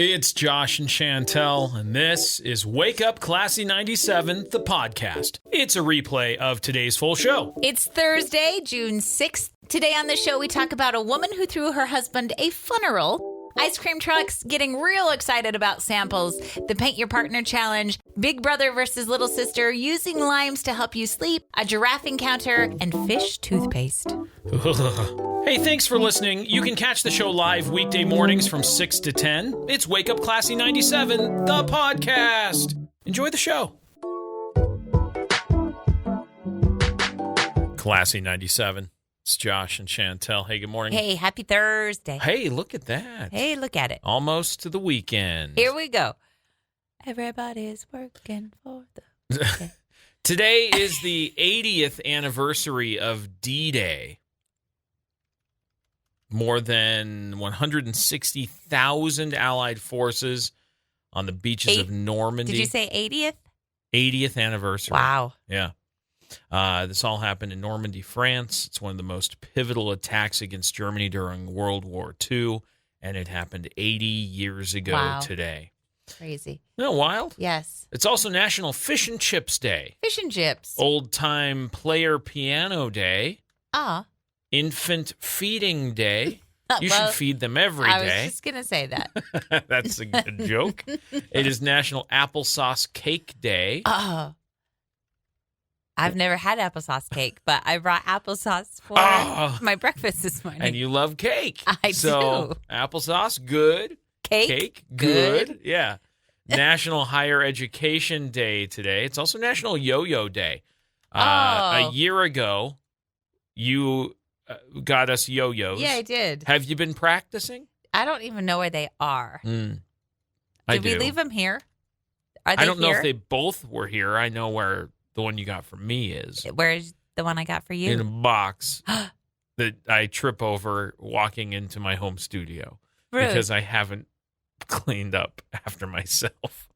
It's Josh and Chantel, and this is Wake Up Classy 97, the podcast. It's a replay of today's full show. It's Thursday, June 6th. Today on the show, we talk about a woman who threw her husband a fun-eral, ice cream trucks getting real excited about samples, the Paint Your Partner Challenge, Big Brother versus Little Sister, using limes to help you sleep, a giraffe encounter, and fish toothpaste. Hey, thanks for listening. You can catch the show live weekday mornings from 6 to 10. It's Wake Up Classy 97, the podcast. Enjoy the show. Classy 97. It's Josh and Chantel. Hey, good morning. Hey, happy Thursday. Hey, look at that. Hey, look at it. Almost to the weekend. Here we go. Everybody's working for the weekend. Today is the 80th anniversary of D-Day. More than 160,000 Allied forces on the beaches of Normandy. Did you say 80th? 80th anniversary. Wow. Yeah. This all happened in Normandy, France. It's one of the most pivotal attacks against Germany during World War II, and it happened 80 years ago today. Crazy. Isn't that wild? Yes. It's also National Fish and Chips Day. Fish and chips. Old-time player piano day. Infant feeding day. You should feed them every day. I was just going to say that. That's a good joke. It is National Applesauce Cake Day. I've never had applesauce cake, but I brought applesauce for my breakfast this morning. And you love cake. I do. Applesauce, good. Cake, good. Yeah. National Higher Education Day today. It's also National Yo-Yo Day. A year ago, you got us yo-yos. Yeah, I did. Have you been practicing? I don't even know where they are. Did we leave them here? Are they I don't here? know if they both were here. I know where the one you got for me is. Where's the one I got for you? In a box that I trip over walking into my home studio. Rude. Because I haven't cleaned up after myself.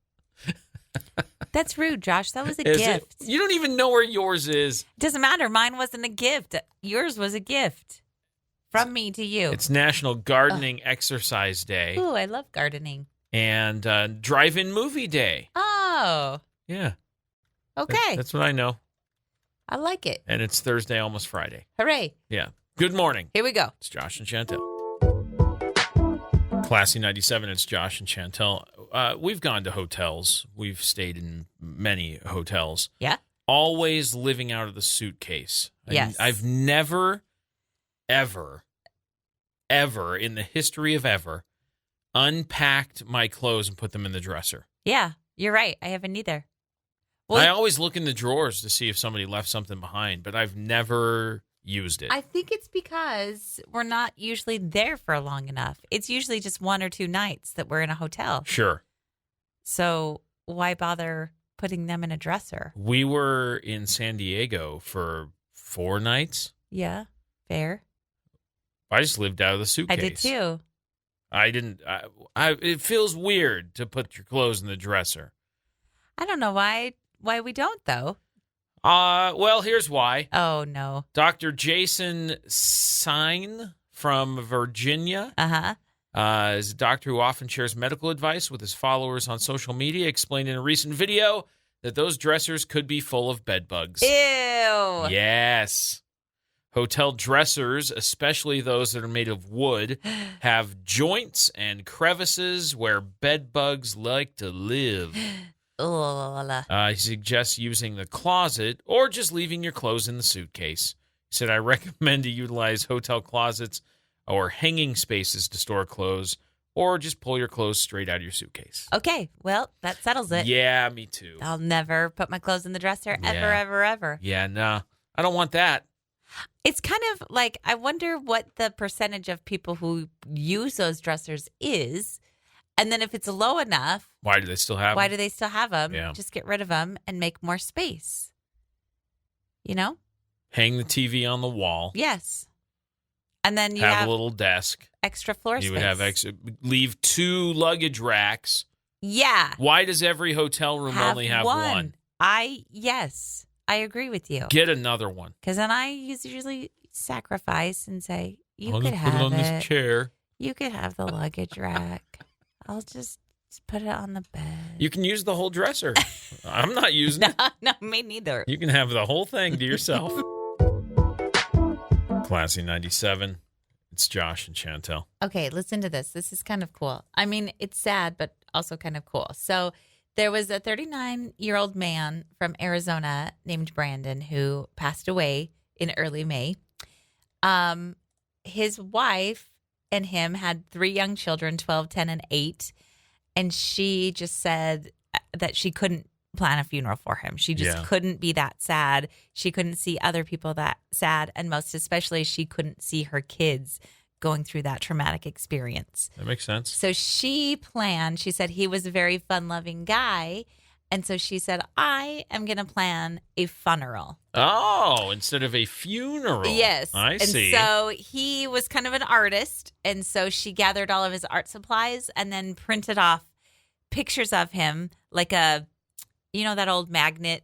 That's rude, Josh. That was a Is gift. You don't even know where yours is. Doesn't matter. Mine wasn't a gift. Yours was a gift from me to you. It's National Gardening Exercise Day. Ooh, I love gardening. And Drive-In Movie Day. Oh. Yeah. Okay. That's what I know. I like it. And it's Thursday, almost Friday. Hooray. Yeah. Good morning. Here we go. It's Josh and Chantel. Classy 97, it's Josh and Chantel. We've gone to hotels. We've stayed in many hotels. Yeah. Always living out of the suitcase. Yes. I've never, ever in the history of ever unpacked my clothes and put them in the dresser. Yeah, you're right. I haven't either. Well, I always look in the drawers to see if somebody left something behind, but I've never used it. I think it's because we're not usually there for long enough. It's usually just 1 or 2 nights that we're in a hotel. Sure. So why bother putting them in a dresser? We were in San Diego for 4 nights. Yeah, fair. I just lived out of the suitcase. I did too. I didn't. It feels weird to put your clothes in the dresser. I don't know why we don't, though. Well, here's why. Oh, no. Dr. Jason Sine from Virginia is a doctor who often shares medical advice with his followers on social media, explained in a recent video that those dressers could be full of bed bugs. Ew. Yes. Hotel dressers, especially those that are made of wood, have joints and crevices where bed bugs like to live. He suggests using the closet or just leaving your clothes in the suitcase. He said, I recommend to utilize hotel closets or hanging spaces to store clothes, or just pull your clothes straight out of your suitcase. Okay, well, that settles it. Yeah, me too. I'll never put my clothes in the dresser ever. Yeah, no, I don't want that. It's kind of like, I wonder what the percentage of people who use those dressers is. And then if it's low enough, why do they still have them? Yeah. Just get rid of them and make more space. You know? Hang the TV on the wall. Yes. And then you have a little desk. Extra floor space. You would have leave 2 luggage racks. Yeah. Why does every hotel room only have one? Yes. I agree with you. Get another one. Because then I usually sacrifice and say, you I'll could just have put it on it. this chair. You could have the luggage rack. I'll just put it on the bed. You can use the whole dresser. I'm not using it. No, me neither. You can have the whole thing to yourself. Classy 97. It's Josh and Chantel. Okay, listen to this. This is kind of cool. I mean, it's sad, but also kind of cool. So there was a 39-year-old man from Arizona named Brandon who passed away in early May. His wife and him had 3 young children, 12, 10, and 8. And she just said that she couldn't plan a funeral for him. She just couldn't be that sad. She couldn't see other people that sad. And most especially, she couldn't see her kids going through that traumatic experience. That makes sense. So she said he was a very fun-loving guy. And so she said, I am going to plan a fun-eral. Oh, instead of a funeral. Yes. I see. And so he was kind of an artist. And so she gathered all of his art supplies and then printed off pictures of him, like that old magnet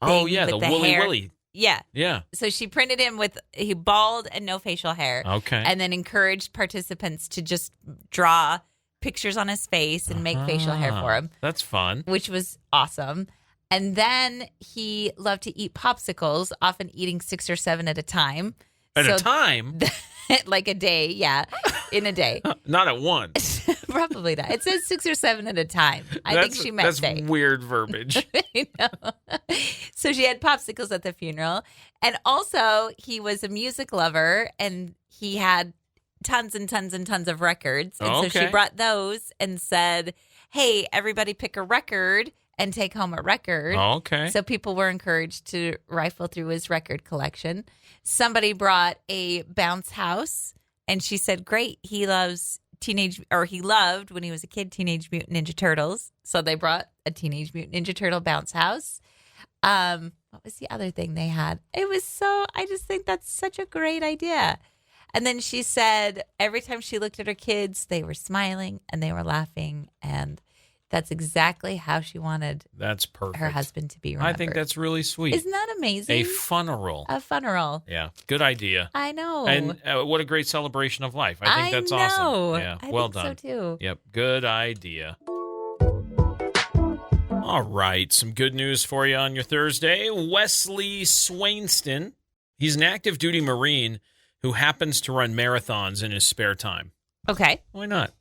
thing. Oh, yeah, the Wooly hair. Willy. Yeah. Yeah. So she printed him with he bald and no facial hair. Okay. And then encouraged participants to just draw pictures on his face and make facial hair for him. That's fun. Which was awesome. And then he loved to eat popsicles, often eating 6 or 7 at a time. At a time? Like a day, yeah. In a day. Not at once. Probably not. It says 6 or 7 at a time. I think she meant that's day. That's weird verbiage. I know. So she had popsicles at the funeral. And also, he was a music lover, and he had tons and tons and tons of records. And so she brought those and said, hey, everybody pick a record and take home a record. Okay. So people were encouraged to rifle through his record collection. Somebody brought a bounce house, and she said, great, he loved when he was a kid, Teenage Mutant Ninja Turtles. So they brought a Teenage Mutant Ninja Turtle bounce house. What was the other thing they had? I just think that's such a great idea. And then she said every time she looked at her kids, they were smiling and they were laughing. And that's exactly how she wanted her husband to be remembered. I think that's really sweet. Isn't that amazing? A fun-eral. A fun-eral. Yeah. Good idea. I know. And what a great celebration of life. I think that's awesome. Yeah. I well think done. So too. Yep. Good idea. All right. Some good news for you on your Thursday. Wesley Swainston. He's an active duty Marine who happens to run marathons in his spare time. Okay. Why not?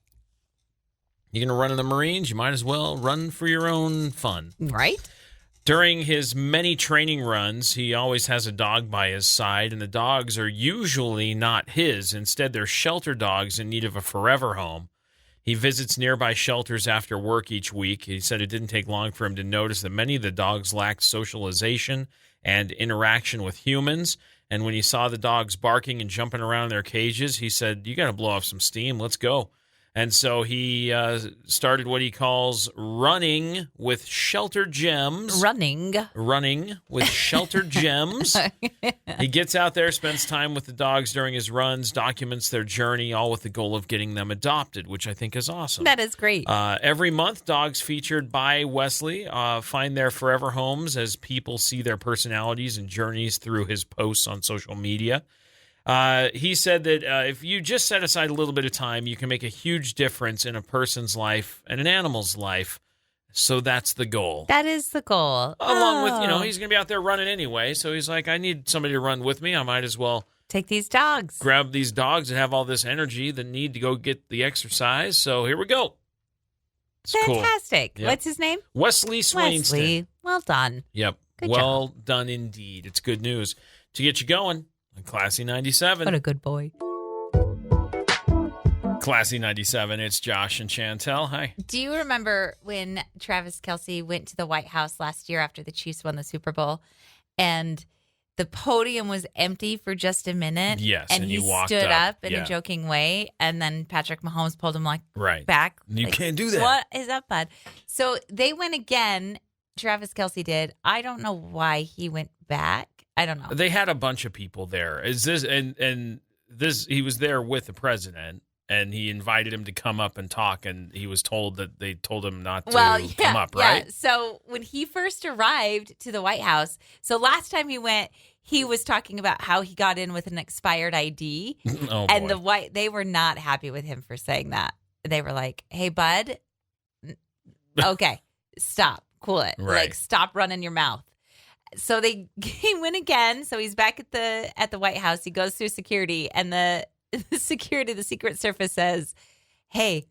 You're going to run in the Marines, you might as well run for your own fun. Right. During his many training runs, he always has a dog by his side, and the dogs are usually not his. Instead, they're shelter dogs in need of a forever home. He visits nearby shelters after work each week. He said it didn't take long for him to notice that many of the dogs lacked socialization and interaction with humans. And when he saw the dogs barking and jumping around in their cages, he said, you got to blow off some steam. Let's go. And so he started what he calls running with shelter gems. Running with shelter gems. He gets out there, spends time with the dogs during his runs, documents their journey, all with the goal of getting them adopted, which I think is awesome. That is great. Every month, dogs featured by Wesley find their forever homes as people see their personalities and journeys through his posts on social media. He said that if you just set aside a little bit of time, you can make a huge difference in a person's life and an animal's life. So that's the goal. That is the goal. Along with, he's going to be out there running anyway. So he's like, I need somebody to run with me. I might as well take these dogs, grab these dogs and have all this energy that need to go get the exercise. So here we go. It's fantastic. Cool. Yep. What's his name? Wesley Swainston. Wesley. Well done. Yep. Good well job. Done indeed. It's good news to get you going. Classy 97. What a good boy. Classy 97. It's Josh and Chantel. Hi. Do you remember when Travis Kelce went to the White House last year after the Chiefs won the Super Bowl, and the podium was empty for just a minute? Yes. And he walked stood up in a joking way, and then Patrick Mahomes pulled him back. You can't do that. What is up, bud? So they went again. Travis Kelce did. I don't know why he went back. I don't know. They had a bunch of people there. Is this and this? He was there with the president, and he invited him to come up and talk. And he was told that they told him not to come up. Right. Yeah. So when he first arrived to the White House, so last time he went, he was talking about how he got in with an expired ID, oh, and boy. they were not happy with him for saying that. they were like, hey, bud, okay, stop, cool it. Right. Like, stop running your mouth. So he went again. So he's back at the White House. He goes through security, and the Secret Service says, hey,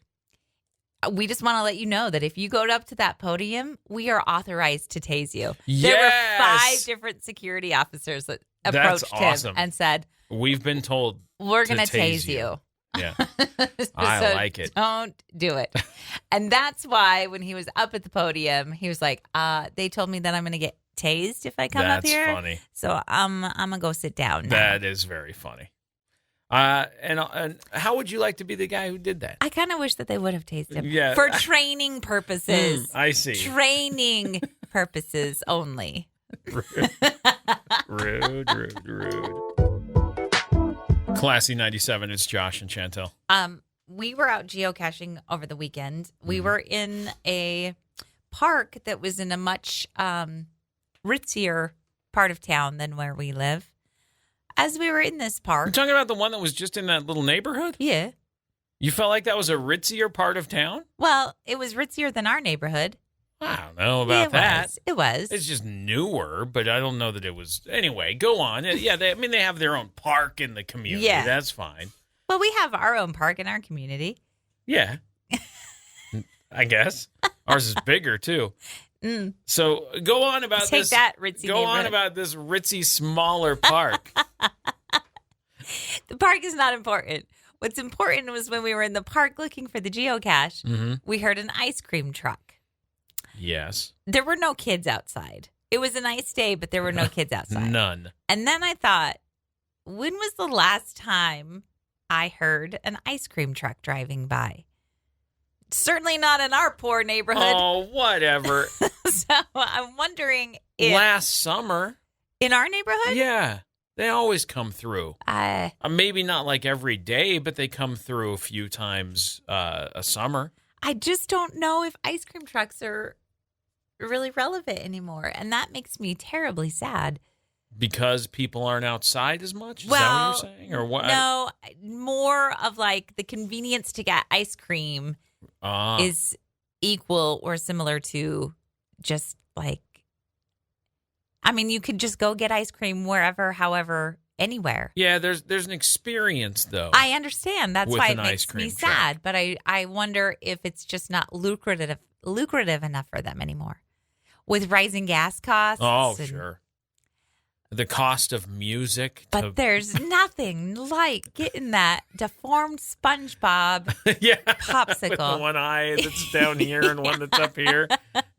we just want to let you know that if you go up to that podium, we are authorized to tase you. Yes. There were 5 different security officers that approached him and said, we've been told we're going to tase you. Yeah. So I like it. Don't do it. And that's why when he was up at the podium, he was like, they told me that I'm going to get tased if I come up here. That's funny. So I'm going to go sit down now. That is very funny. And how would you like to be the guy who did that? I kind of wish that they would have tased him. Yeah. For training purposes. I see. Training purposes only. Rude. Classy 97, it's Josh and Chantel. We were out geocaching over the weekend. We were in a park that was in a much ritzier part of town than where we live. As we were in this park. You're talking about the one that was just in that little neighborhood? Yeah. You felt like that was a ritzier part of town? Well, it was ritzier than our neighborhood. I don't know about that. It was. It's just newer, but I don't know that it was. Anyway, go on. Yeah, they have their own park in the community. Yeah. That's fine. Well, we have our own park in our community. Yeah. I guess. Ours is bigger, too. So go on about Take this. that, ritzy Go on neighborhood. about this ritzy, smaller park. The park is not important. What's important was when we were in the park looking for the geocache, we heard an ice cream truck. Yes. There were no kids outside. It was a nice day, but there were no kids outside. None. And then I thought, when was the last time I heard an ice cream truck driving by? Certainly not in our poor neighborhood. Oh, whatever. So I'm wondering if Last summer. in our neighborhood? Yeah. They always come through. I Maybe not like every day, but they come through a few times a summer. just don't know if ice cream trucks are really relevant anymore. And that makes me terribly sad. Because people aren't outside as much? Is Well, that what you're saying? Or what? No, more of like the convenience to get ice cream is equal or similar to just like, I mean, you could just go get ice cream wherever, however, anywhere. Yeah, there's an experience, though. I understand. That's With why an it ice makes cream me truck. sad. But I wonder if it's just not lucrative enough for them anymore. With rising gas costs. Oh, and- sure. The cost of music. But there's nothing like getting that deformed SpongeBob yeah, popsicle. with one eye that's down here and one that's up here.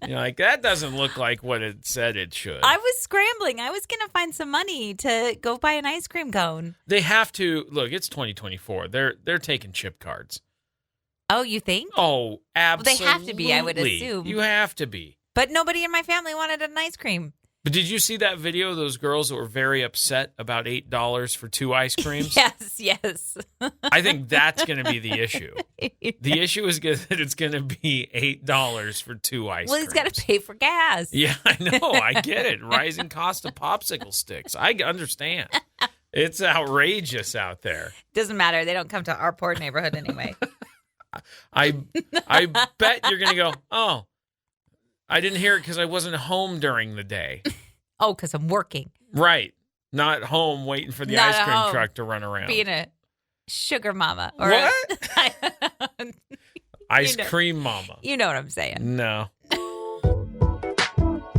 You're like, that doesn't look like what it said it should. I was scrambling. I was going to find some money to go buy an ice cream cone. They have to look. It's 2024. They're taking chip cards. Oh, you think? Oh, absolutely. They have to be, I would assume. You have to be. But nobody in my family wanted an ice cream. But did you see that video of those girls that were very upset about $8 for 2 ice creams? Yes. I think that's going to be the issue. The issue is that it's going to be $8 for 2 ice creams. Well, he's got to pay for gas. Yeah, I know. I get it. Rising cost of popsicle sticks. I understand. It's outrageous out there. Doesn't matter. They don't come to our poor neighborhood anyway. I bet you're going to go, oh, I didn't hear it because I wasn't home during the day. Oh, because I'm working. Right. Not home waiting for the Not ice at cream home. truck to run around. Being a sugar mama. Or What? Ice You know. cream mama. You know what I'm saying. No.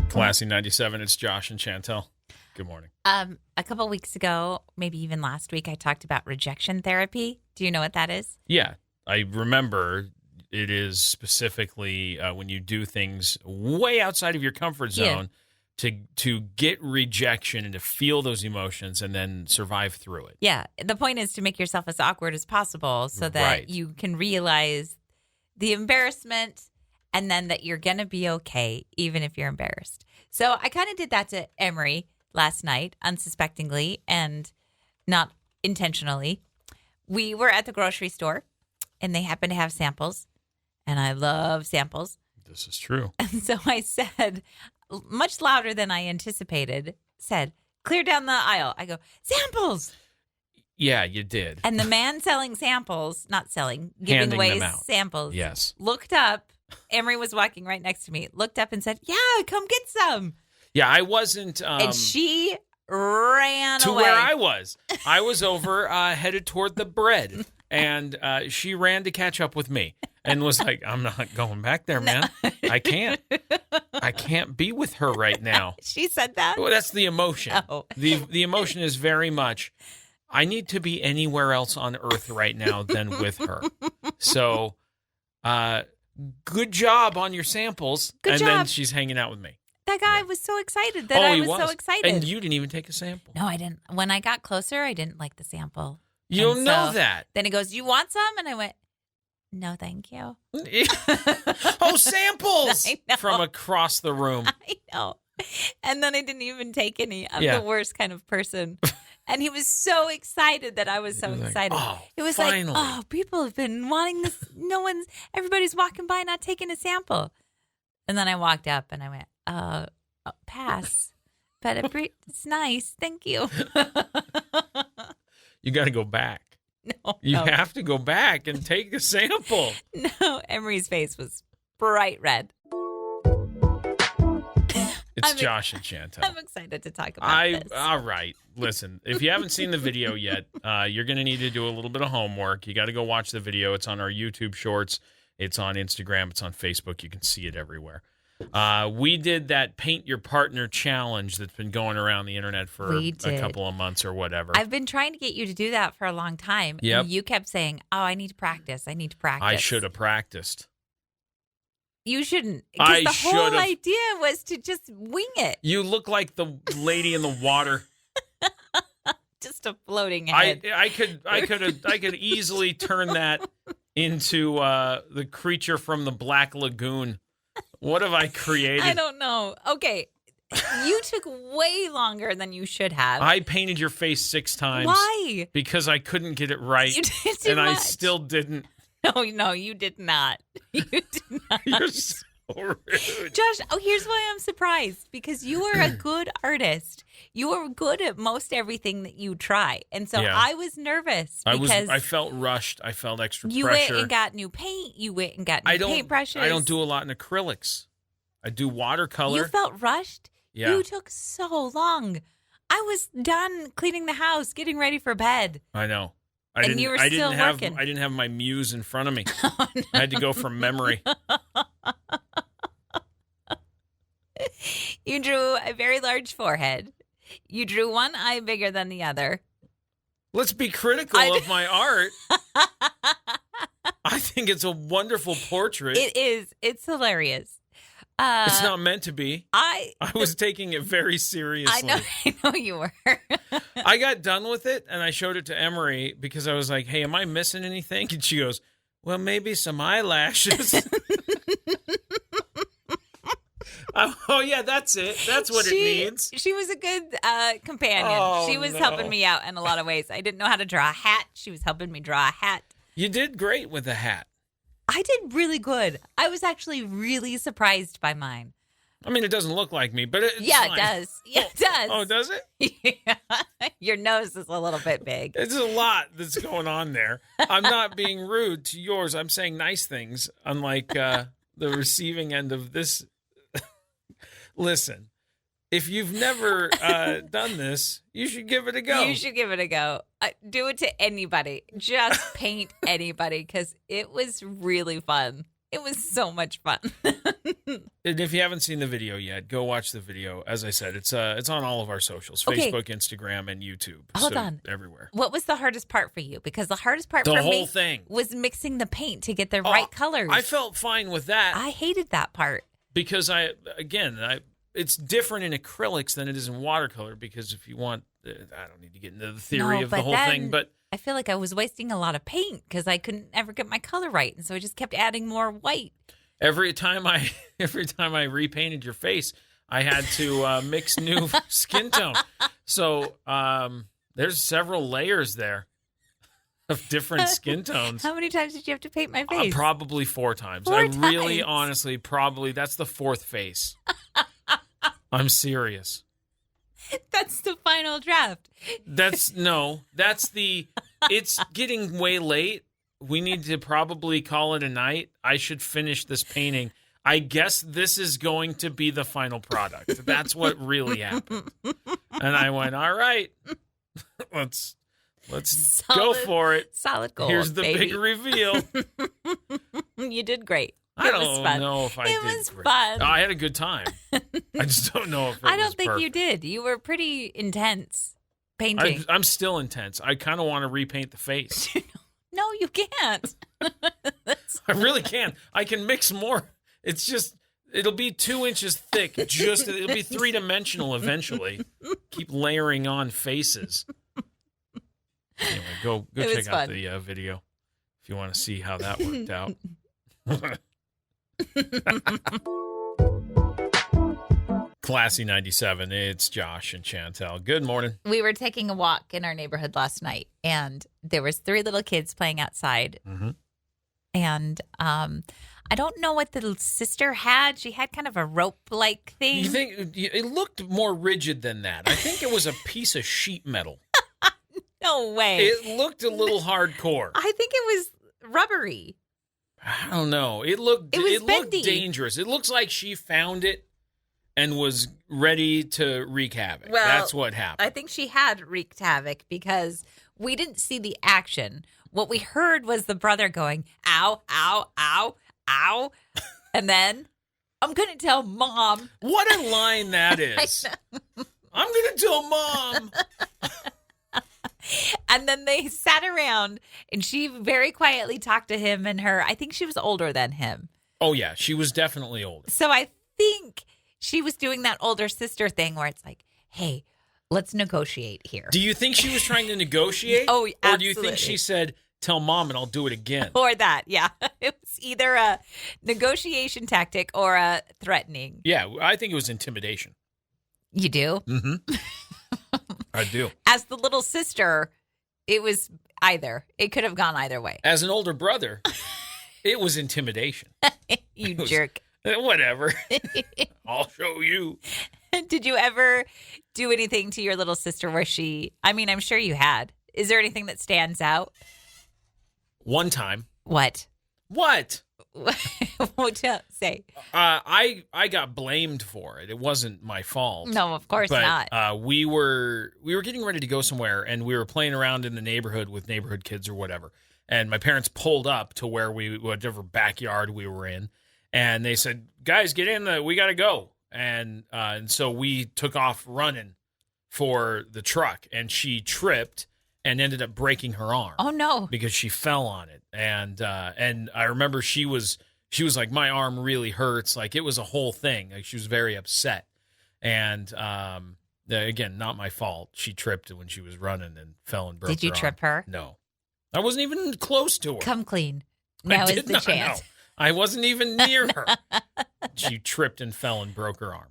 Classy 97, it's Josh and Chantel. Good morning. A couple weeks ago, maybe even last week, I talked about rejection therapy. Do you know what that is? Yeah, I remember it is specifically when you do things way outside of your comfort zone to get rejection and to feel those emotions and then survive through it. Yeah. The point is to make yourself as awkward as possible so that Right. you can realize the embarrassment and then that you're going to be okay, even if you're embarrassed. So I kind of did that to Emery last night, unsuspectingly and not intentionally. We were at the grocery store and they happened to have samples. And I love samples. This is true. And so I said, much louder than I anticipated, said, clear down the aisle. I go, samples. Yeah, you did. And the man selling samples, not selling, giving Handing away them out. samples, Yes. looked up. Emery was walking right next to me, looked up and said, yeah, come get some. Yeah, I wasn't. And she ran to away. where I was. I was over headed toward the bread, and she ran to catch up with me and was like, I'm not going back there, man. I can't be with her right now. She said that? Well, that's the emotion. Oh. The emotion is very much, I need to be anywhere else on earth right now than with her. So, good job on your samples. Good and job. then she's hanging out with me. That guy was so excited that I he was so excited. And you didn't even take a sample. No, I didn't. When I got closer, I didn't like the sample. You don't And know so that. Then he goes, you want some? And I went, no, thank you. Oh, samples I know. from across the room. I know. And then I didn't even take any. I'm Yeah. the worst kind of person. And he was so excited that I was so He was like, excited. "Oh, it was finally." like, oh, people have been wanting this. Everybody's walking by not taking a sample. And then I walked up and I went, pass. But it's nice. Thank you. You got to go back. No, You have to go back and take a sample. No, Emery's face was bright red. It's Josh and Chantel. I'm excited to talk about this. All right. Listen, if you haven't seen the video yet, you're going to need to do a little bit of homework. You got to go watch the video. It's on our YouTube shorts. It's on Instagram. It's on Facebook. You can see it everywhere. We did that Paint Your Partner challenge that's been going around the internet for a couple of months or whatever. I've been trying to get you to do that for a long time. Yep. And you kept saying, oh, I need to practice. I need to practice. I should have practiced. You shouldn't. I Because the whole should've. idea was to just wing it. You look like the lady in the water. Just a floating head. I could easily turn that into the creature from the Black Lagoon. What have I created? I don't know. Okay. You took way longer than you should have. I painted your face 6 times. Why? Because I couldn't get it right. You did too and I much. still didn't. No, you did not. You did not. You're so rude. Josh, here's why I'm surprised. Because you are a good artist. You are good at most everything that you try. And so Yeah. I was nervous because I felt rushed. I felt extra you pressure. went and got new paint. You went and got new paintbrushes. I don't do a lot in acrylics. I do watercolor. You felt rushed? Yeah. You took so long. I was done cleaning the house, getting ready for bed. I know. And you were still working. I didn't have my muse in front of me. I had to go from memory. You drew a very large forehead. You drew one eye bigger than the other. Let's be critical of my art. I think it's a wonderful portrait. It is. It's hilarious. It's not meant to be. I I was taking it very seriously. I know you were. I got done with it, and I showed it to Emery because I was like, hey, am I missing anything? And she goes, well, maybe some eyelashes. Oh, yeah, that's it. That's what it needs. She was a good companion. Oh, she was no. helping me out in a lot of ways. I didn't know how to draw a hat. She was helping me draw a hat. You did great with the hat. I did really good. I was actually really surprised by mine. I mean, it doesn't look like me, but it's Yeah, fine. it does. Yeah, it does. Oh, does it? Yeah. Your nose is a little bit big. It's a lot that's going on there. I'm not being rude to yours. I'm saying nice things, unlike the receiving end of this. Listen, if you've never done this, you should give it a go. You should give it a go. Do it to anybody. Just paint anybody because it was really fun. It was so much fun. And if you haven't seen the video yet, go watch the video. As I said, it's on all of our socials, Okay. Facebook, Instagram, and YouTube. Hold So on. everywhere. What was the hardest part for you? Because the hardest part The for whole me thing. was mixing the paint to get the right colors. I felt fine with that I hated that part. because it's different in acrylics than it is in watercolor because if you want, I don't need to get into the theory No, of the but whole then thing, but I feel like I was wasting a lot of paint because I couldn't ever get my color right. And so I just kept adding more white. every time I repainted your face, I had to mix new skin tone. So there's several layers there of different skin tones. How many times did you have to paint my face? Probably 4 times. 4 I really, times? honestly, probably that's the 4th face. I'm serious. That's the final draft. That's it's getting way late. We need to probably call it a night. I should finish this painting. I guess this is going to be the final product. That's what really happened. And I went, all right, let's go for it. Solid gold. Here's the big reveal. You did great. I don't know if I did. It was great. fun. Oh, I had a good time. I just don't know if it I don't was think perfect. you did. You were pretty intense painting. I'm still intense. I kind of want to repaint the face. No, you can't. I really can. I can mix more. It's just, it'll be 2 inches thick. It'll be 3-dimensional eventually. Keep layering on faces. Anyway, go check out the video if you want to see how that worked out. Classy 97, it's Josh and Chantel. Good morning. We were taking a walk in our neighborhood last night, and there was 3 little kids playing outside. Mm-hmm. And I don't know what the little sister had. She had kind of a rope-like thing. You think it looked more rigid than that? I think it was a piece of sheet metal. No way. It looked a little hardcore. I think it was rubbery. I don't know. It looked bendy. dangerous. It looks like she found it and was ready to wreak havoc. Well, that's what happened. I think she had wreaked havoc because we didn't see the action. What we heard was the brother going, ow, ow, ow, ow. And then, I'm going to tell Mom. What a line that is. I'm going to tell Mom. And then they sat around, and she very quietly talked to him and her. I think she was older than him. Oh, yeah. She was definitely older. So I think she was doing that older sister thing where it's like, hey, let's negotiate here. Do you think she was trying to negotiate? Oh, absolutely. Or do you think she said, tell Mom and I'll do it again? Or that, yeah. It was either a negotiation tactic or a threatening. Yeah, I think it was intimidation. You do? Mm-hmm. I do. As the little sister, it was either. It could have gone either way. As an older brother, it was intimidation. You jerk. Whatever. I'll show you. Did you ever do anything to your little sister where I'm sure you had. Is there anything that stands out? One time. What? What? What'd you say? I got blamed for it. It wasn't my fault. No, of course but, not. We were getting ready to go somewhere, and we were playing around in the neighborhood with neighborhood kids or whatever. And my parents pulled up to whatever backyard we were in, and they said, "Guys, get in! We got to go." And so we took off running for the truck, and she tripped and ended up breaking her arm. Oh no! Because she fell on it, and I remember she was like, my arm really hurts. Like, it was a whole thing. Like, she was very upset, and again, not my fault. She tripped when she was running and fell and broke. Did you trip her? No, I wasn't even close to her. Come clean. Now is the chance. No. I wasn't even near her. She tripped and fell and broke her arm.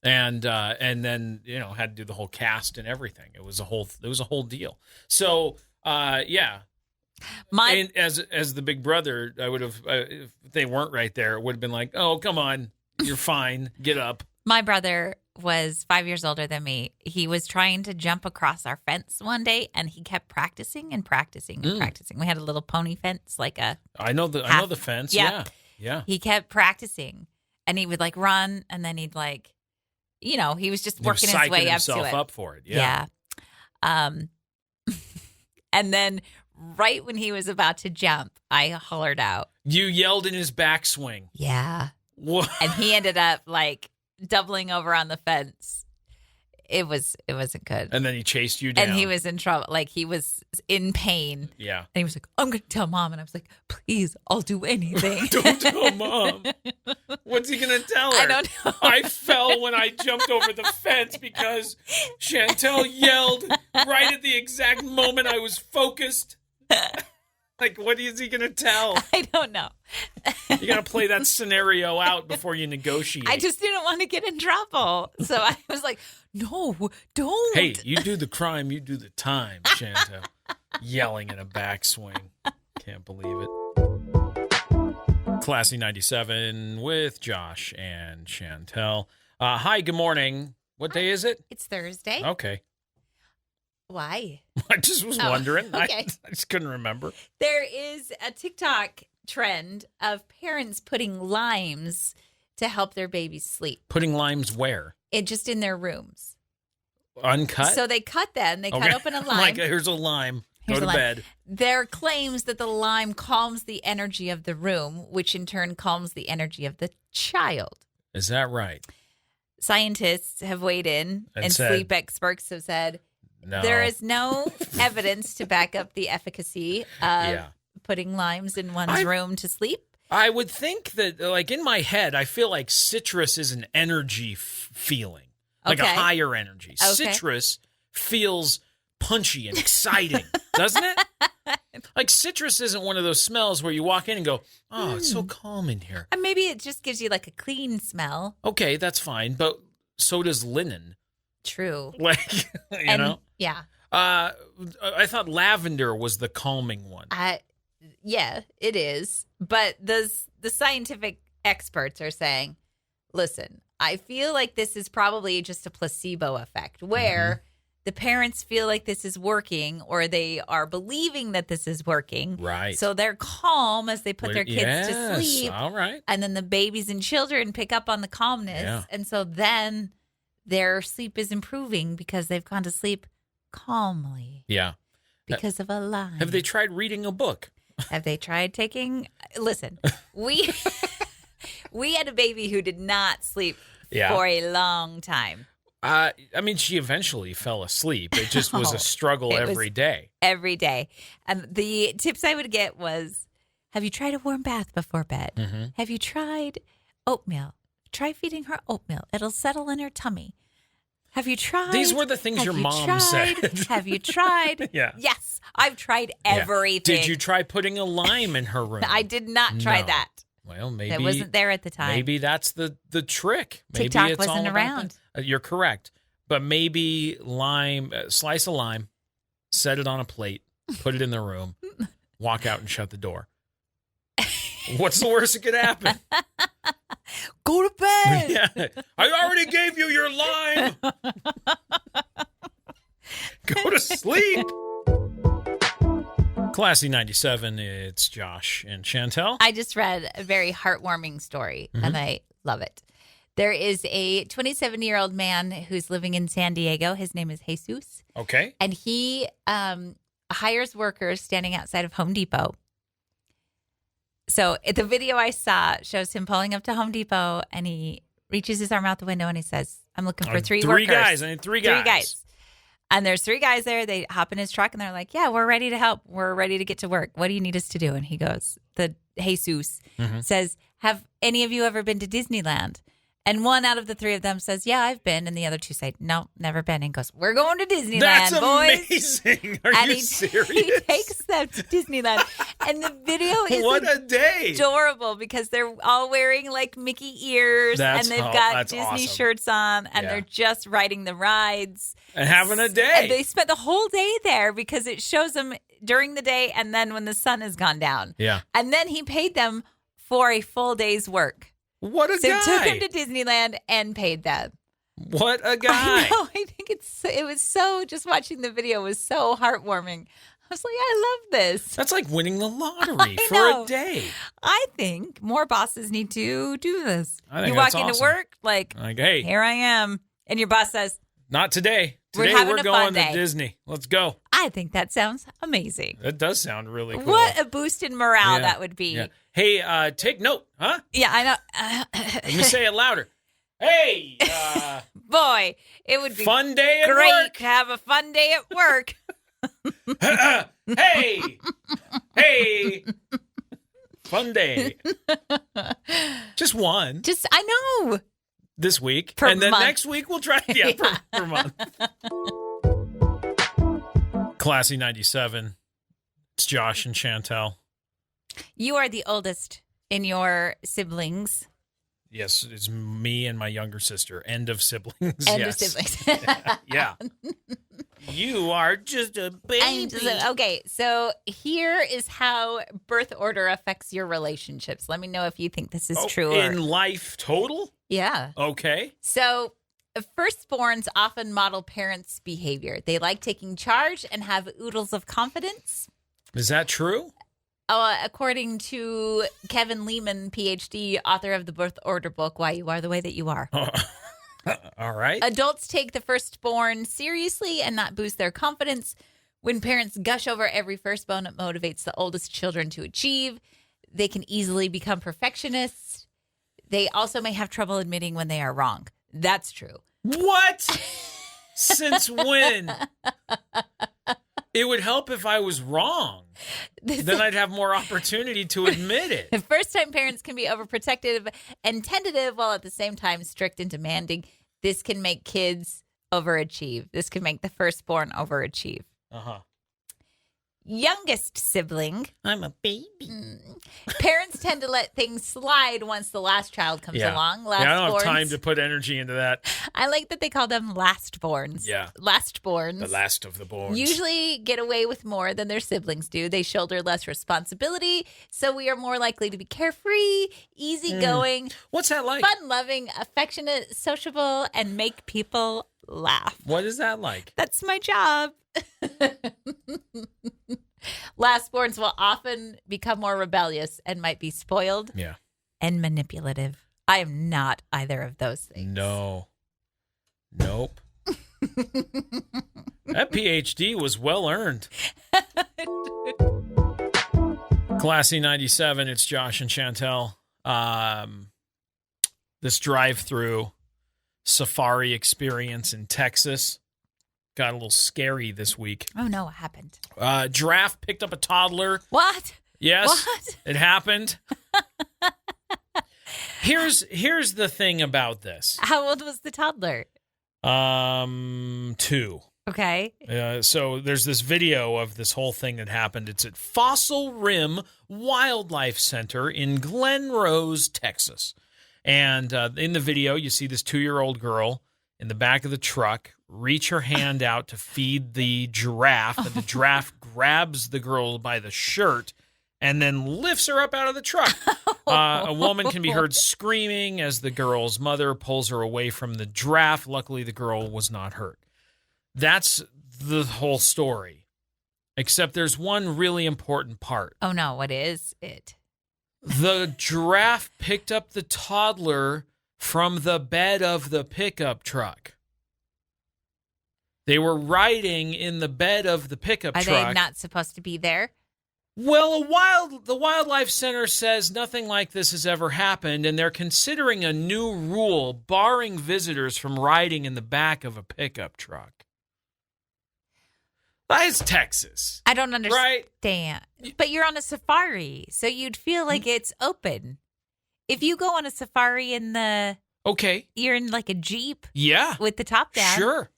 And then, had to do the whole cast and everything. It was a whole deal. So, yeah. And as the big brother, I would have, if they weren't right there, it would have been like, oh, come on, you're fine, get up. My brother was 5 years older than me. He was trying to jump across our fence one day, and he kept practicing and practicing and practicing. We had a little pony fence, I know the fence. Yeah. He kept practicing, and he would run, and then he'd he was just working his way up to it. Up for it. Yeah. And then right when he was about to jump, I hollered out. You yelled in his backswing. Yeah. What? And he ended up doubling over on the fence. It wasn't good. And then he chased you down. And he was in trouble. He was in pain. Yeah. And he was like, I'm going to tell Mom. And I was like, please, I'll do anything. Don't tell Mom. What's he going to tell her? I don't know. I fell when I jumped over the fence because Chantel yelled right at the exact moment I was focused. What is he going to tell? I don't know. You got to play that scenario out before you negotiate. I just didn't want to get in trouble. So I was like, no, don't. Hey, you do the crime, you do the time, Chantel. Yelling in a backswing. Can't believe it. Classy 97 with Josh and Chantel. Hi, good morning. What day is it? It's Thursday. Okay. Why? I just was wondering. Okay. I just couldn't remember. There is a TikTok trend of parents putting limes to help their babies sleep. Putting limes where? Just in their rooms. Uncut? So they cut them. They cut open a lime. Like, here's a lime. Go to bed. There are claims that the lime calms the energy of the room, which in turn calms the energy of the child. Is that right? Scientists have weighed in, and said, sleep experts have said no. there is no evidence to back up the efficacy of putting limes in one's room to sleep. I would think that, like, in my head, I feel like citrus is an energy feeling, like a higher energy. Okay. Citrus feels punchy and exciting, doesn't it? Like, citrus isn't one of those smells where you walk in and go, oh, it's so calm in here. And maybe it just gives you like a clean smell. Okay, that's fine, but so does linen. True. Like, you know? Yeah. I thought lavender was the calming one. Yeah, it is. But the scientific experts are saying, listen, I feel like this is probably just a placebo effect where the parents feel like this is working or they are believing that this is working. Right. So they're calm as they put their kids to sleep. All right. And then the babies and children pick up on the calmness. Yeah. And so then their sleep is improving because they've gone to sleep calmly. Yeah. Because of a lime. Have they tried reading a book? Have they tried taking? Listen, we had a baby who did not sleep for a long time. I mean, she eventually fell asleep. It just was a struggle every day. Every day. And the tips I would get was, have you tried a warm bath before bed? Mm-hmm. Have you tried oatmeal? Try feeding her oatmeal. It'll settle in her tummy. Have you tried? These were the things your mom said. Have you tried? Yeah. Yes, I've tried everything. Did you try putting a lime in her room? I did not try that. Well, maybe it wasn't there at the time. Maybe that's the trick. Maybe TikTok it's wasn't all around. You're correct. But maybe lime, slice of lime, set it on a plate, put it in the room, walk out and shut the door. What's the worst that could happen? Go to bed. Yeah. I already gave you your lime. Go to sleep. Classy 97, it's Josh and Chantel. I just read a very heartwarming story, and I love it. There is a 27-year-old man who's living in San Diego. His name is Jesus. Okay. And he hires workers standing outside of Home Depot. So the video I saw shows him pulling up to Home Depot, and he reaches his arm out the window, and he says, I'm looking for three workers. I need three guys. And there's three guys there. They hop in his truck, and they're like, yeah, we're ready to help. We're ready to get to work. What do you need us to do? And he goes, the Jesus says, have any of you ever been to Disneyland? And one out of the three of them says, yeah, I've been. And the other two say, no, never been. And goes, we're going to Disneyland, That's boys. Amazing. Are you serious? He takes them to Disneyland. And the video is what a day. Adorable because they're all wearing like Mickey ears and they've got Disney awesome. Shirts on and they're just riding the rides. And having a day. And they spent the whole day there because it shows them during the day and then when the sun has gone down. Yeah. And then he paid them for a full day's work. What a guy. So took him to Disneyland and paid them. What a guy. I know. I think it was so, just watching the video was so heartwarming. I was like, I love this. That's like winning the lottery for a day. I think more bosses need to do this. I think you that's walk into awesome. work like, hey, here I am. And your boss says, not today. Today we're going to Disney. Let's go. I think that sounds amazing. That does sound really cool. What a boost in morale that would be. Yeah. Hey, take note, huh? Yeah, I know. Let me say it louder. Hey, boy, it would be fun day at great work. to have a fun day at work. Hey, fun day. Just one. I know. This week. Per and then month. next week we'll try. Yeah, per month. Classy 97. It's Josh and Chantel. You are the oldest in your siblings. Yes, it's me and my younger sister. End of siblings. End of siblings. Yeah. You are just a baby. Okay, so here is how birth order affects your relationships. Let me know if you think this is true. In life total? Yeah. Okay. So Firstborns often model parents' behavior. They like taking charge and have oodles of confidence. Is that true? According to Kevin Lehman, PhD, author of the Birth Order book, Why You Are the Way That You Are. All right. Adults take the firstborn seriously and not boost their confidence. When parents gush over every firstborn, it motivates the oldest children to achieve. They can easily become perfectionists. They also may have trouble admitting when they are wrong. That's true. What? Since when? It would help if I was wrong. Then I'd have more opportunity to admit it. First-time parents can be overprotective and tentative while at the same time strict and demanding. This can make kids overachieve. This can make the firstborn overachieve. Uh-huh. Youngest sibling. I'm a baby. Parents tend to let things slide once the last child comes along. I don't have time to put energy into that. I like that they call them lastborns. Yeah. Lastborns. The last of the borns. Usually get away with more than their siblings do. They shoulder less responsibility, so we are more likely to be carefree, easygoing. What's that like? Fun-loving, affectionate, sociable, and make people laugh. What is that like? That's my job. Lastborns will often become more rebellious and might be spoiled and manipulative. I am not either of those things. No. Nope. That PhD was well earned. Classy 97, it's Josh and Chantel. This drive-through safari experience in Texas got a little scary this week. Oh, no, what happened? Giraffe picked up a toddler. What? Yes, what? It happened. Here's the thing about this. How old was the toddler? 2. Okay. So there's this video of this whole thing that happened. It's at Fossil Rim Wildlife Center in Glen Rose, Texas. And in the video, you see this 2-year-old girl in the back of the truck reach her hand out to feed the giraffe, and the giraffe grabs the girl by the shirt and then lifts her up out of the truck. A woman can be heard screaming as the girl's mother pulls her away from the giraffe. Luckily, the girl was not hurt. That's the whole story, except there's one really important part. Oh, no. What is it? The giraffe picked up the toddler from the bed of the pickup truck. They were riding in the bed of the pickup truck. Are they not supposed to be there? Well, the Wildlife Center says nothing like this has ever happened, and they're considering a new rule barring visitors from riding in the back of a pickup truck. It's Texas. I don't understand. Right? But you're on a safari, so you'd feel like it's open. If you go on a safari in the... Okay. You're in like a Jeep. Yeah. With the top down. Sure.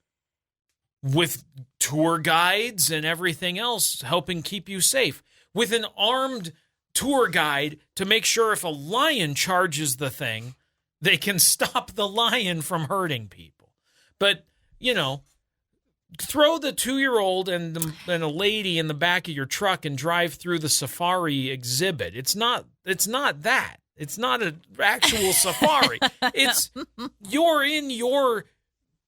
With tour guides and everything else helping keep you safe. With an armed tour guide to make sure if a lion charges the thing, they can stop the lion from hurting people. But, throw the 2-year-old and a lady in the back of your truck and drive through the safari exhibit. It's not that. It's not an actual safari. It's you're in your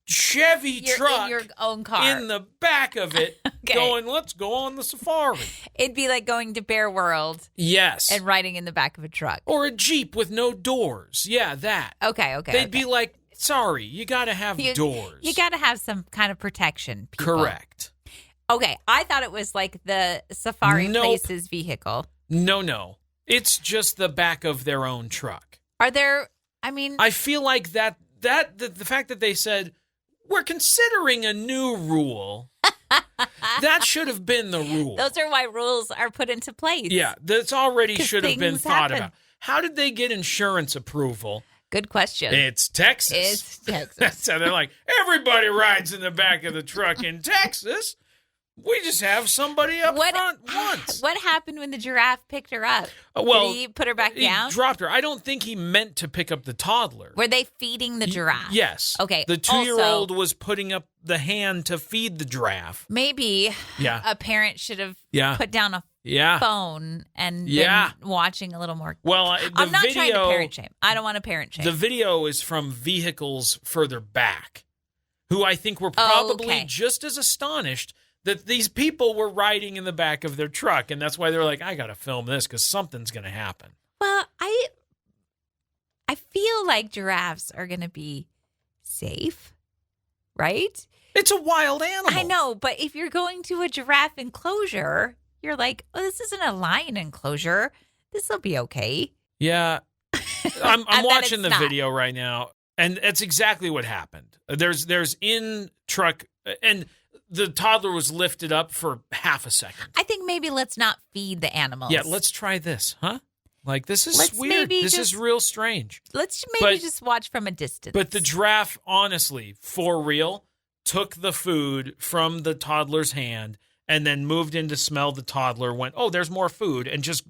Chevy truck in your own car in the back of it going, let's go on the safari. It'd be like going to Bear World. Yes. And riding in the back of a truck. Or a Jeep with no doors. Yeah, that. Okay. They'd be like, sorry, you got to have doors. You got to have some kind of protection, people. Correct. Okay, I thought it was like the safari place's vehicle. No. It's just the back of their own truck. Are there, I feel like the fact that they said, we're considering a new rule, that should have been the rule. Those are why rules are put into place. Yeah, that's already should have been thought about. How did they get insurance approval? Good question. It's Texas. It's Texas. So they're like, everybody rides in the back of the truck in Texas. We just have somebody up front once. What happened when the giraffe picked her up? Well, did he put her back down? He dropped her. I don't think he meant to pick up the toddler. Were they feeding the giraffe? Yes. Okay. The 2-year-old was putting up the hand to feed the giraffe. Maybe a parent should have put down a phone and been watching a little more. Well, I'm not trying to parent shame. I don't want to parent shame. The video is from vehicles further back, who I think were probably just as astonished that these people were riding in the back of their truck, and that's why they're like, I got to film this because something's going to happen. Well, I feel like giraffes are going to be safe, right? It's a wild animal. I know, but if you're going to a giraffe enclosure, you're like, oh, this isn't a lion enclosure. This will be okay. Yeah. I'm watching the video right now, and that's exactly what happened. There's in truck, and the toddler was lifted up for half a second. I think maybe let's not feed the animals. Yeah, let's try this, huh? Like, this is weird. This is real strange. Let's maybe just watch from a distance. But the giraffe, honestly, for real, took the food from the toddler's hand and then moved in to smell the toddler, went, oh, there's more food, and just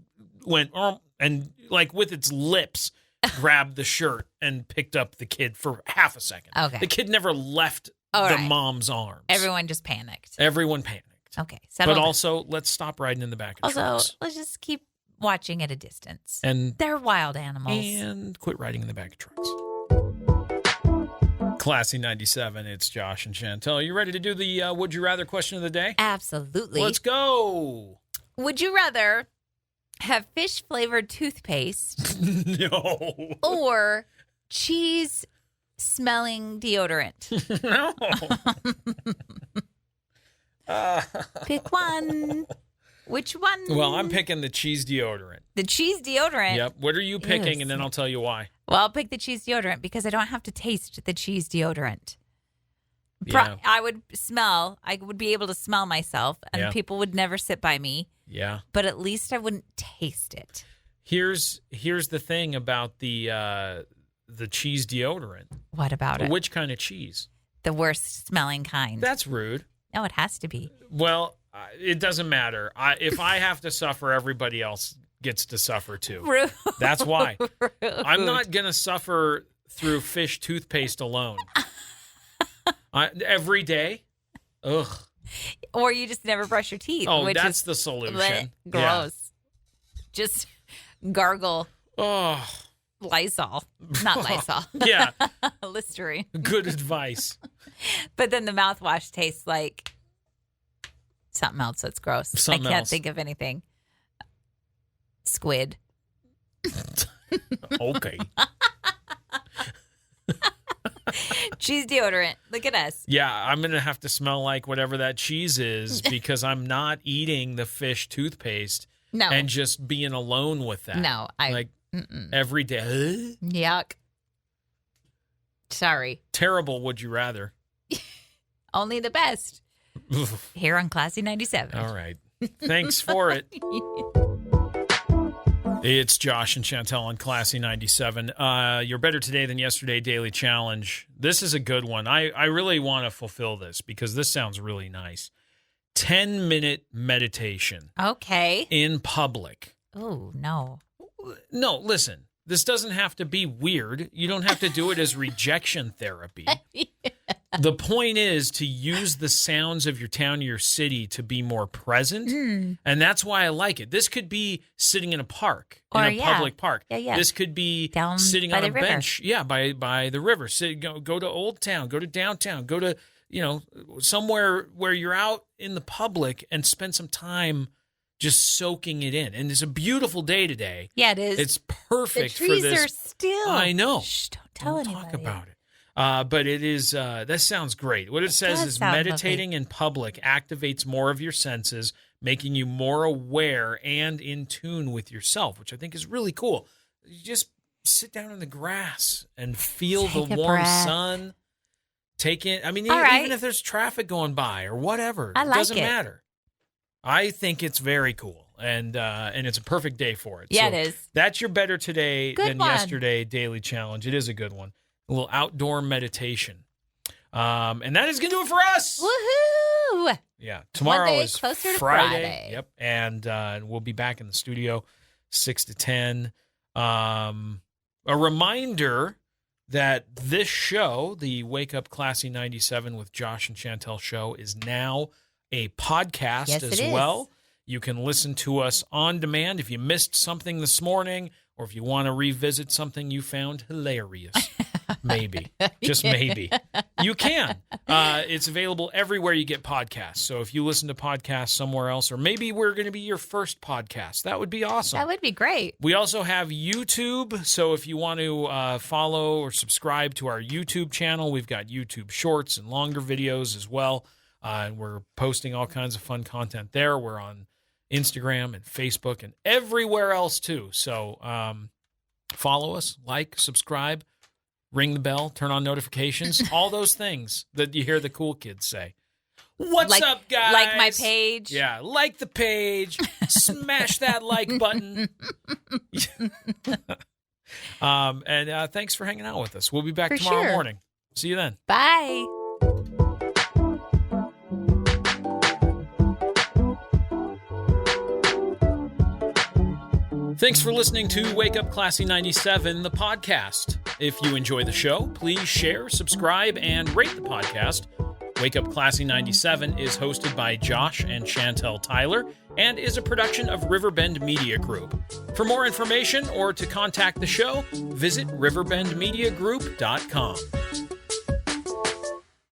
went, and like with its lips, grabbed the shirt and picked up the kid for half a second. Okay. The kid never left mom's arms. Everyone just panicked. Everyone panicked. Okay. But also, let's stop riding in the back of trucks. Also, let's just keep watching at a distance. And they're wild animals. And quit riding in the back of trucks. Classy 97, it's Josh and Chantel. You ready to do the Would You Rather question of the day? Absolutely. Let's go. Would you rather have fish-flavored toothpaste no. or cheese-smelling deodorant? No. Pick one. Which one? Well, I'm picking the cheese deodorant. The cheese deodorant? Yep. What are you picking? And then I'll tell you why. Well, I'll pick the cheese deodorant because I don't have to taste the cheese deodorant. Yeah. I would be able to smell myself, and people would never sit by me. Yeah. But at least I wouldn't taste it. Here's the thing about the cheese deodorant. What about it? Which kind of cheese? The worst smelling kind. That's rude. No, it has to be. Well, it doesn't matter. If I have to suffer, everybody else gets to suffer too. Rude. That's why. Rude. I'm not going to suffer through fish toothpaste alone. Every day? Ugh. Or you just never brush your teeth. Oh, which that's is the solution. Gross. Yeah. Just gargle. Oh. Lysol. Not Lysol. Yeah. Listerine. Good advice. But then the mouthwash tastes like something else that's gross. Something I can't else. think of anything. Squid. Okay. Cheese deodorant. Look at us. Yeah, I'm going to have to smell like whatever that cheese is because I'm not eating the fish toothpaste and just being alone with that. No. Every day. Yuck. Sorry. Terrible would you rather. Only the best. Here on Classy 97. All right. Thanks for it. It's Josh and Chantel on Classy 97. You're better today than yesterday daily challenge. This is a good one. I really want to fulfill this because this sounds really nice. 10-minute meditation. Okay. In public. Oh, no. No, listen. This doesn't have to be weird. You don't have to do it as rejection therapy. Yeah. The point is to use the sounds of your town or your city to be more present. And that's why I like it. This could be sitting in a park, in a public park. Yeah. This could be down sitting by on the a river. bench. Yeah, by the river. Go to Old Town, go to downtown, go to, somewhere where you're out in the public and spend some time just soaking it in. And it's a beautiful day today. Yeah, it is. It's perfect for this. The trees are still. I know. Shh, don't tell anybody. Talk about it. But it is, that sounds great. What it says is meditating in public activates more of your senses, making you more aware and in tune with yourself, which I think is really cool. You just sit down in the grass and feel the warm sun. Take in, even if there's traffic going by or whatever, it doesn't matter. I think it's very cool, and it's a perfect day for it. Yeah, so it is. That's your better today than yesterday daily challenge. It is a good one. A little outdoor meditation. And that is going to do it for us. Woohoo! Yeah. Tomorrow One day is closer to Friday. Friday. Yep. And we'll be back in the studio 6 to 10. A reminder that this show, the Wake Up Classy 97 with Josh and Chantel show, is now a podcast as well. You can listen to us on demand if you missed something this morning or if you want to revisit something you found hilarious. Maybe. Just maybe. You can. It's available everywhere you get podcasts. So if you listen to podcasts somewhere else, or maybe we're going to be your first podcast, that would be awesome. That would be great. We also have YouTube. So if you want to follow or subscribe to our YouTube channel, we've got YouTube shorts and longer videos as well. And we're posting all kinds of fun content there. We're on Instagram and Facebook and everywhere else too. So follow us, like, subscribe, ring the bell, turn on notifications, all those things that you hear the cool kids say. What's up, guys? Like my page. Yeah, like the page. Smash that like button. And thanks for hanging out with us. We'll be back tomorrow morning. See you then. Bye. Thanks for listening to Wake Up Classy 97, the podcast. If you enjoy the show, please share, subscribe, and rate the podcast. Wake Up Classy 97 is hosted by Josh and Chantel Tyler and is a production of Riverbend Media Group. For more information or to contact the show, visit riverbendmediagroup.com.